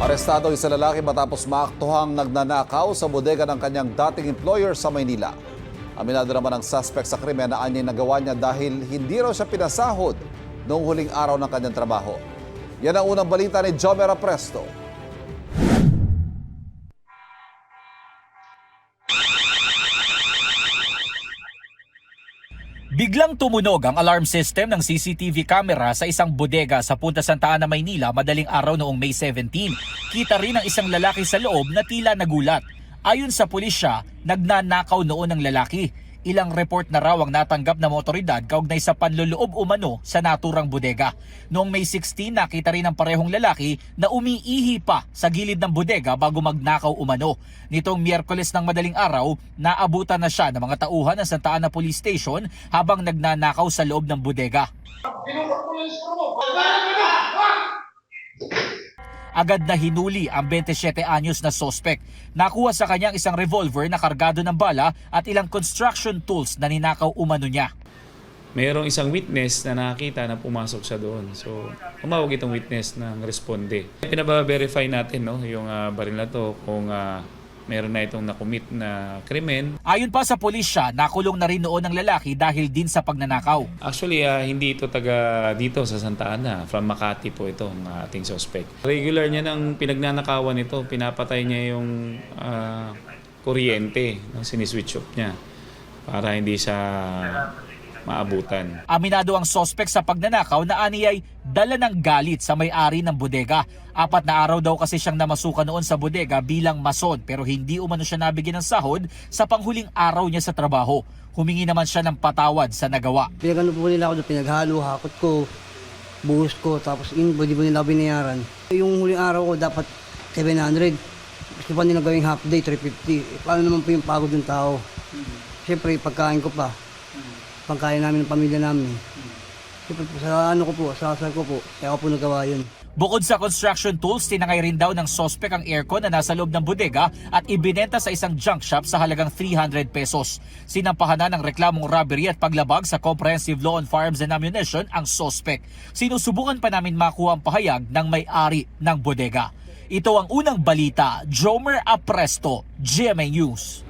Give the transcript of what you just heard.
Arestado ang isang lalaki matapos maaktuhang nagnanakaw sa bodega ng kanyang dating employer sa Maynila. Aminado naman ang suspect sa krimen na anyay nagawa niya dahil hindi raw siya pinasahod noong huling araw ng kanyang trabaho. Yan ang unang balita ni Jomer Apresto. Biglang tumunog ang alarm system ng CCTV camera sa isang bodega sa Punta Santa Ana, Maynila madaling araw noong May 17. Kita rin ang isang lalaki sa loob na tila nagulat. Ayon sa pulisya, nagnanakaw noon ang lalaki. Ilang report na raw ang natanggap ng otoridad kaugnay sa panloloob umano sa naturang bodega. Noong May 16, nakita rin ang parehong lalaki na umiihi pa sa gilid ng bodega bago magnakaw umano. Nitong Miyerkules ng madaling araw, naabutan na siya ng mga tauhan ng Santa Ana Police Station habang nagnanakaw sa loob ng bodega. Agad na hinuli ang 27 anyos na suspect. Nakuha sa kanyang isang revolver na kargado ng bala at ilang construction tools na ninakaw umano niya. Mayroong isang witness na nakakita na pumasok siya doon. So, umawag itong witness ng responde. Pinaba-verify natin yung baril na to kung meron na itong nakumit na krimen. Ayon pa sa pulisya, nakulong na rin noon ang lalaki dahil din sa pagnanakaw. Actually, hindi ito taga dito sa Santa Ana. From Makati po itong ating suspect. Regular niya ng pinagnanakawan ito. Pinapatay niya yung kuryente. Siniswitch off niya para hindi siya maabutan. Aminado ang suspect sa pagnanakaw na aniyay dala ng galit sa may-ari ng bodega. 4 na araw daw kasi siyang namasukan noon sa bodega bilang mason pero hindi umano siya nabigyan ng sahod sa panghuling araw niya sa trabaho. Humingi naman siya ng patawad sa nagawa. Pinagano po nila ako doon, pinaghalo, hakot ko, buhos ko, tapos hindi po nila binayaran. Yung huling araw ko dapat 700. Gusto pa nila gawing half day, 350. Paano naman po yung pagod ng tao? Siyempre, pagkain ko pa. Pangkain namin ng pamilya namin. Siyempre, sa sa asal ko po, kaya ako po nagawa yun. Bukod sa construction tools, tinangay rin daw ng suspect ang aircon na nasa loob ng bodega at ibinenta sa isang junk shop sa halagang 300 pesos. Sinampahan na ng reklamong robbery at paglabag sa Comprehensive Law on Firearms and Ammunition ang suspect. Sinusubukan pa namin makuha ang pahayag ng may-ari ng bodega. Ito ang unang balita. Jomer Apresto, GMA News.